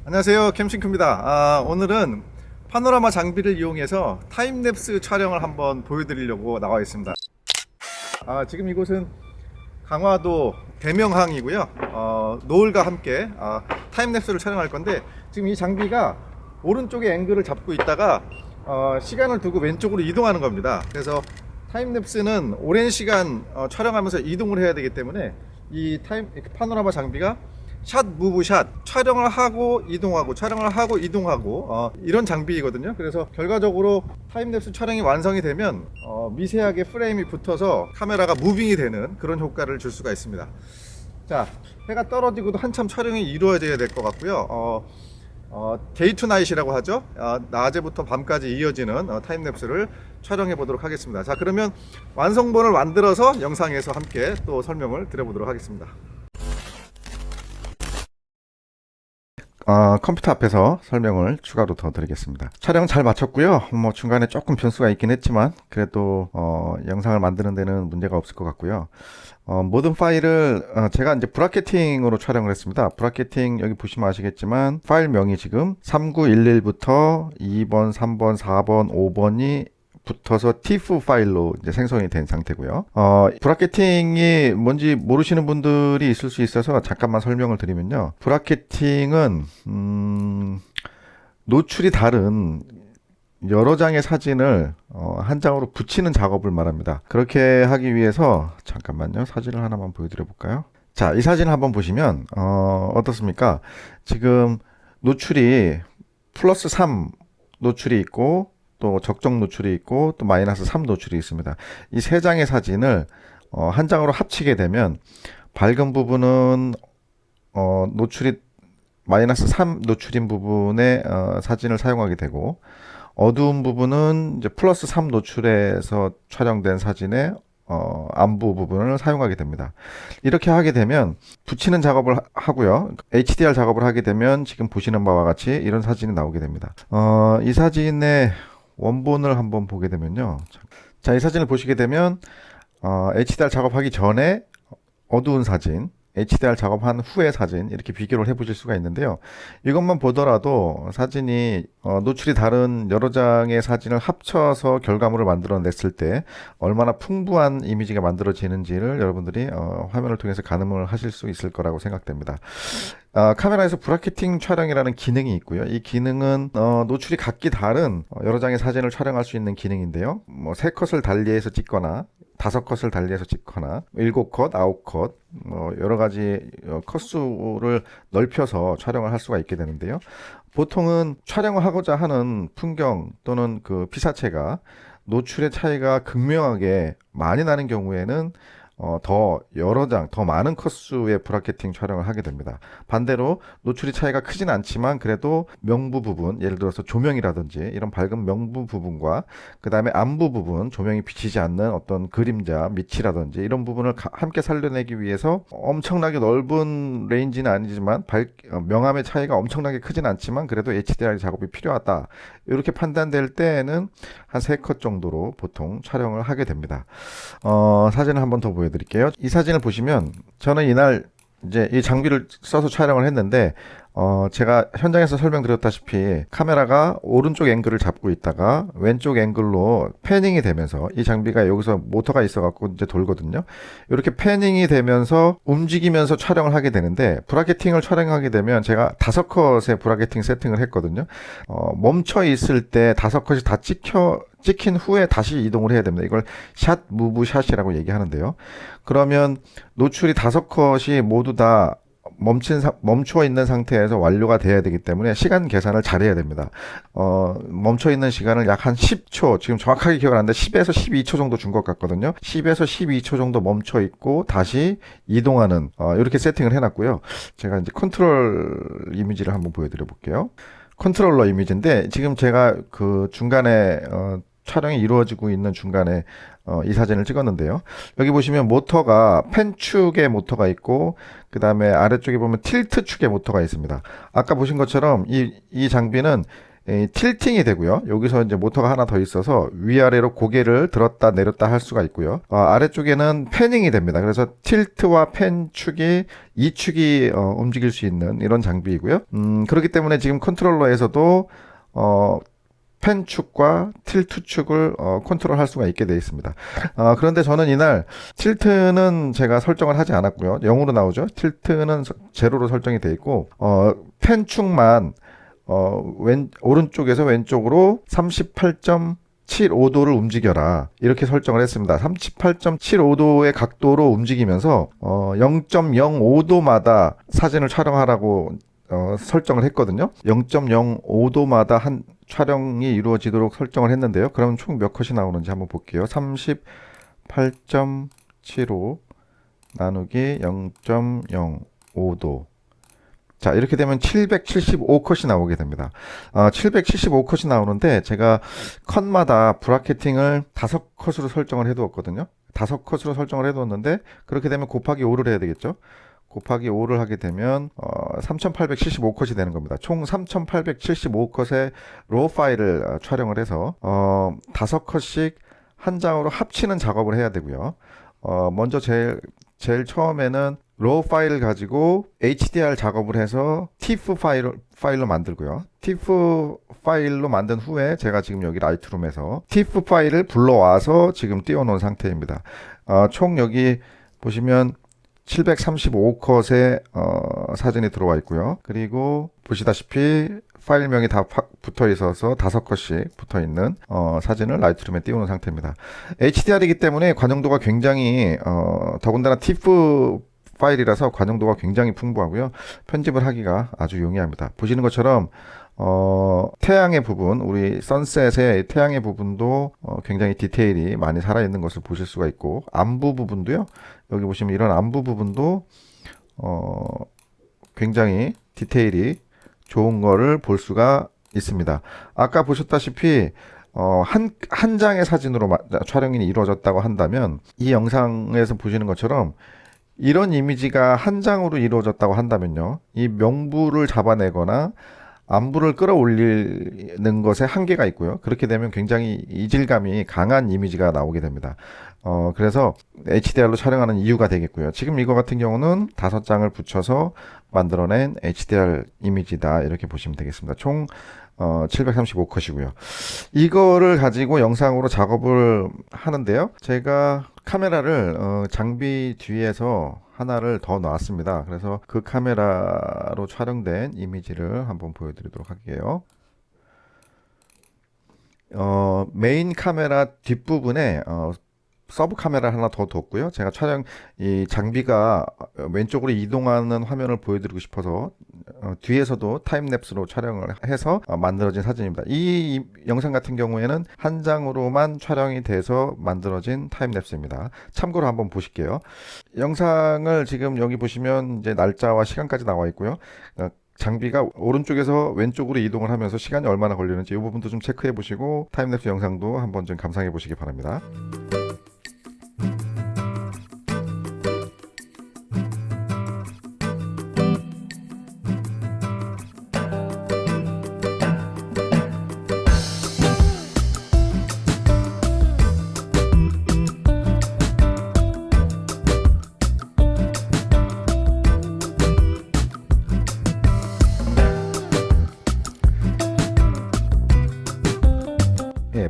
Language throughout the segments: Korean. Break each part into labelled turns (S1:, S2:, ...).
S1: 안녕하세요, 캠싱크입니다. 오늘은 파노라마 장비를 이용해서 타임랩스 촬영을 한번 보여드리려고 나와 있습니다. 지금 이곳은 강화도 대명항이고요. 노을과 함께 타임랩스를 촬영할 건데, 지금 이 장비가 오른쪽에 앵글을 잡고 있다가 시간을 두고 왼쪽으로 이동하는 겁니다. 그래서 타임랩스는 오랜 시간 촬영하면서 이동을 해야 되기 때문에 이 파노라마 장비가 샷 무브 샷, 촬영을 하고 이동하고 촬영을 하고 이동하고 이런 장비이거든요. 그래서 결과적으로 타임랩스 촬영이 완성이 되면 미세하게 프레임이 붙어서 카메라가 무빙이 되는 그런 효과를 줄 수가 있습니다. 자, 해가 떨어지고도 한참 촬영이 이루어져야 될 것 같고요. 데이 투 나잇이라고 하죠. 낮에부터 밤까지 이어지는 타임랩스를 촬영해 보도록 하겠습니다. 자, 그러면 완성본을 만들어서 영상에서 함께 또 설명을 드려보도록 하겠습니다. 컴퓨터 앞에서 설명을 추가로 더 드리겠습니다. 촬영 잘 마쳤고요. 중간에 조금 변수가 있긴 했지만 그래도 영상을 만드는 데는 문제가 없을 것 같고요. 모든 파일을 제가 이제 브라켓팅으로 촬영을 했습니다. 브라켓팅 여기 보시면 아시겠지만 파일명이 지금 3911부터 2번, 3번, 4번, 5번이 붙어서 TIFF 파일로 이제 생성이 된 상태고요. 브라켓팅이 뭔지 모르시는 분들이 있을 수 있어서 잠깐만 설명을 드리면요. 브라켓팅은 노출이 다른 여러 장의 사진을 한 장으로 붙이는 작업을 말합니다. 그렇게 하기 위해서 잠깐만요. 사진을 하나만 보여드려 볼까요? 자, 이 사진을 한번 보시면 어떻습니까? 지금 노출이 플러스 3 노출이 있고 또 적정 노출이 있고 또 마이너스 3 노출이 있습니다. 이 세 장의 사진을 한 장으로 합치게 되면 밝은 부분은 노출이 마이너스 3 노출인 부분의 사진을 사용하게 되고, 어두운 부분은 이제 플러스 3 노출에서 촬영된 사진의 안부 부분을 사용하게 됩니다. 이렇게 하게 되면 붙이는 작업을 하고요. HDR 작업을 하게 되면 지금 보시는 바와 같이 이런 사진이 나오게 됩니다. 이 사진의 원본을 한번 보게 되면요. 자, 이 사진을 보시게 되면 HDR 작업하기 전에 어두운 사진, HDR 작업한 후의 사진, 이렇게 비교를 해 보실 수가 있는데요. 이것만 보더라도 사진이 노출이 다른 여러 장의 사진을 합쳐서 결과물을 만들어냈을 때 얼마나 풍부한 이미지가 만들어지는지를 여러분들이 화면을 통해서 가늠을 하실 수 있을 거라고 생각됩니다. 카메라에서 브라켓팅 촬영이라는 기능이 있고요. 이 기능은 노출이 각기 다른 여러 장의 사진을 촬영할 수 있는 기능인데요. 3컷을 달리해서 찍거나 5컷을 달리해서 찍거나 7컷, 9컷 여러 가지 컷수를 넓혀서 촬영을 할 수가 있게 되는데요. 보통은 촬영을 하고자 하는 풍경 또는 그 피사체가 노출의 차이가 극명하게 많이 나는 경우에는 더 여러 장, 더 많은 컷수의 브라켓팅 촬영을 하게 됩니다. 반대로 노출이 차이가 크진 않지만 그래도 명부 부분, 예를 들어서 조명이라든지 이런 밝은 명부 부분과 그 다음에 안부 부분, 조명이 비치지 않는 어떤 그림자, 밑이라든지 이런 부분을 함께 살려내기 위해서 엄청나게 넓은 레인지는 아니지만 명암의 차이가 엄청나게 크진 않지만 그래도 HDR 작업이 필요하다. 이렇게 판단될 때에는 한 3컷 정도로 보통 촬영을 하게 됩니다. 사진을 한번 더 보여드릴게요. 이 사진을 보시면 저는 이날 이제 이 장비를 써서 촬영을 했는데 제가 현장에서 설명드렸다시피 카메라가 오른쪽 앵글을 잡고 있다가 왼쪽 앵글로 패닝이 되면서 이 장비가 여기서 모터가 있어 갖고 이제 돌거든요. 이렇게 패닝이 되면서 움직이면서 촬영을 하게 되는데, 브라켓팅을 촬영하게 되면 제가 5컷의 브라켓팅 세팅을 했거든요. 멈춰 있을 때 5컷이 다 찍힌 후에 다시 이동을 해야 됩니다. 이걸 샷 무브 샷이라고 얘기하는데요. 그러면 노출이 5컷이 모두 다 멈춰 있는 상태에서 완료가 돼야 되기 때문에 시간 계산을 잘 해야 됩니다. 멈춰 있는 시간을 약 한 10초, 지금 정확하게 기억을 안 나는데 10에서 12초 정도 준 것 같거든요. 10에서 12초 정도 멈춰 있고 다시 이동하는 이렇게 세팅을 해놨고요. 제가 이제 컨트롤 이미지를 한번 보여드려 볼게요. 컨트롤러 이미지인데 지금 제가 그 중간에 촬영이 이루어지고 있는 중간에 이 사진을 찍었는데요. 여기 보시면 모터가 펜축에 모터가 있고 그 다음에 아래쪽에 보면 틸트 축에 모터가 있습니다. 아까 보신 것처럼 이 장비는 틸팅이 되고요. 여기서 이제 모터가 하나 더 있어서 위아래로 고개를 들었다 내렸다 할 수가 있고요. 아래쪽에는 패닝이 됩니다. 그래서 틸트와 팬 축이 이 축이 움직일 수 있는 이런 장비이고요. 그렇기 때문에 지금 컨트롤러에서도 펜 축과 틸트 축을 컨트롤할 수가 있게 되어 있습니다. 그런데 저는 이날 틸트는 제가 설정을 하지 않았고요. 0으로 나오죠. 틸트는 제로로 설정이 되어 있고 펜 축만 오른쪽에서 왼쪽으로 38.75도를 움직여라 이렇게 설정을 했습니다. 38.75도의 각도로 움직이면서 0.05도마다 사진을 촬영하라고 설정을 했거든요. 0.05도마다 한 촬영이 이루어지도록 설정을 했는데요. 그럼 총 몇 컷이 나오는지 한번 볼게요. 38.75 나누기 0.05도. 자, 이렇게 되면 775컷이 나오게 됩니다. 775컷이 나오는데 제가 컷마다 브라켓팅을 5컷으로 설정을 해두었거든요. 5컷으로 설정을 해두었는데 그렇게 되면 곱하기 5를 해야 되겠죠. 곱하기 5를 하게 되면 3875컷이 되는 겁니다. 총 3875컷의 로우 파일을 촬영을 해서 5컷씩 한 장으로 합치는 작업을 해야 되고요. 먼저 제일 처음에는 로우 파일을 가지고 HDR 작업을 해서 TIFF 파일로 만들고요. TIFF 파일로 만든 후에 제가 지금 여기 라이트룸에서 TIFF 파일을 불러와서 지금 띄워놓은 상태입니다. 총 여기 보시면 735컷의 사진이 들어와 있고요. 그리고 보시다시피 파일명이 다 붙어 있어서 5컷씩 붙어 있는 사진을 라이트룸에 띄우는 상태입니다. HDR이기 때문에 관용도가 굉장히 더군다나 TIFF 파일이라서 관용도가 굉장히 풍부하고요. 편집을 하기가 아주 용이합니다. 보시는 것처럼 태양의 부분, 우리 선셋의 태양의 부분도 굉장히 디테일이 많이 살아있는 것을 보실 수가 있고, 안부 부분도요. 여기 보시면 이런 안부 부분도 굉장히 디테일이 좋은 거를 볼 수가 있습니다. 아까 보셨다시피 한 장의 사진으로 촬영이 이루어졌다고 한다면 이 영상에서 보시는 것처럼 이런 이미지가 한 장으로 이루어졌다고 한다면요. 이 명부를 잡아내거나 안부를 끌어올리는 것에 한계가 있고요. 그렇게 되면 굉장히 이질감이 강한 이미지가 나오게 됩니다. 그래서 HDR로 촬영하는 이유가 되겠고요. 지금 이거 같은 경우는 5장을 붙여서 만들어낸 HDR 이미지다. 이렇게 보시면 되겠습니다. 총 735컷이고요. 이거를 가지고 영상으로 작업을 하는데요. 제가 카메라를 장비 뒤에서 하나를 더 놨습니다. 그래서 그 카메라로 촬영된 이미지를 한번 보여드리도록 할게요. 메인 카메라 뒷부분에 서브 카메라 하나 더 뒀고요. 제가 이 장비가 왼쪽으로 이동하는 화면을 보여드리고 싶어서 뒤에서도 타임랩스로 촬영을 해서 만들어진 사진입니다. 이 영상 같은 경우에는 한 장으로만 촬영이 돼서 만들어진 타임랩스입니다. 참고로 한번 보실게요. 영상을 지금 여기 보시면 이제 날짜와 시간까지 나와 있고요. 장비가 오른쪽에서 왼쪽으로 이동을 하면서 시간이 얼마나 걸리는지 이 부분도 좀 체크해 보시고 타임랩스 영상도 한번 좀 감상해 보시기 바랍니다.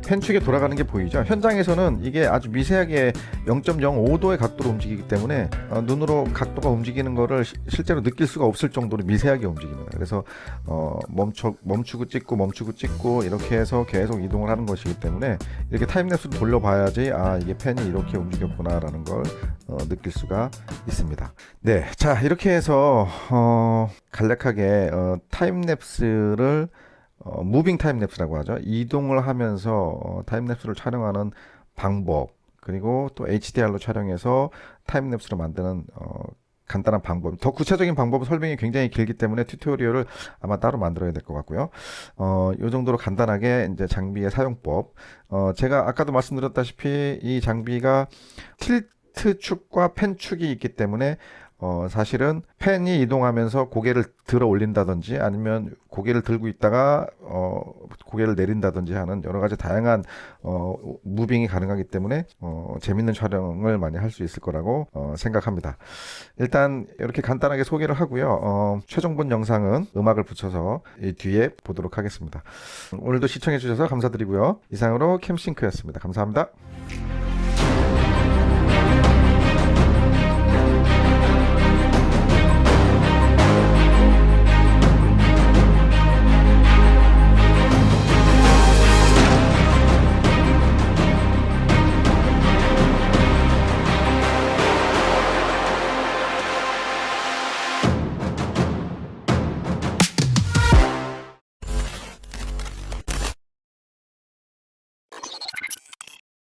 S1: 펜축에 돌아가는 게 보이죠. 현장에서는 이게 아주 미세하게 0.05도의 각도로 움직이기 때문에 눈으로 각도가 움직이는 거를 실제로 느낄 수가 없을 정도로 미세하게 움직입니다. 그래서 멈추고 찍고 이렇게 해서 계속 이동을 하는 것이기 때문에 이렇게 타임랩스로 돌려봐야지 이게 펜이 이렇게 움직였구나 라는 걸 느낄 수가 있습니다. 네, 자 이렇게 해서 간략하게 타임랩스를 무빙 타임랩스라고 하죠. 이동을 하면서 타임랩스를 촬영하는 방법, 그리고 또 HDR로 촬영해서 타임랩스를 만드는 간단한 방법, 더 구체적인 방법은 설명이 굉장히 길기 때문에 튜토리얼을 아마 따로 만들어야 될 것 같고요. 이 정도로 간단하게 이제 장비의 사용법, 제가 아까도 말씀드렸다시피 이 장비가 틸트 축과 펜 축이 있기 때문에 사실은 펜이 이동하면서 고개를 들어 올린다든지 아니면 고개를 들고 있다가 고개를 내린다든지 하는 여러 가지 다양한 무빙이 가능하기 때문에 재밌는 촬영을 많이 할 수 있을 거라고 생각합니다. 일단 이렇게 간단하게 소개를 하고요. 최종 본 영상은 음악을 붙여서 이 뒤에 보도록 하겠습니다. 오늘도 시청해 주셔서 감사드리고요. 이상으로 캠싱크였습니다. 감사합니다.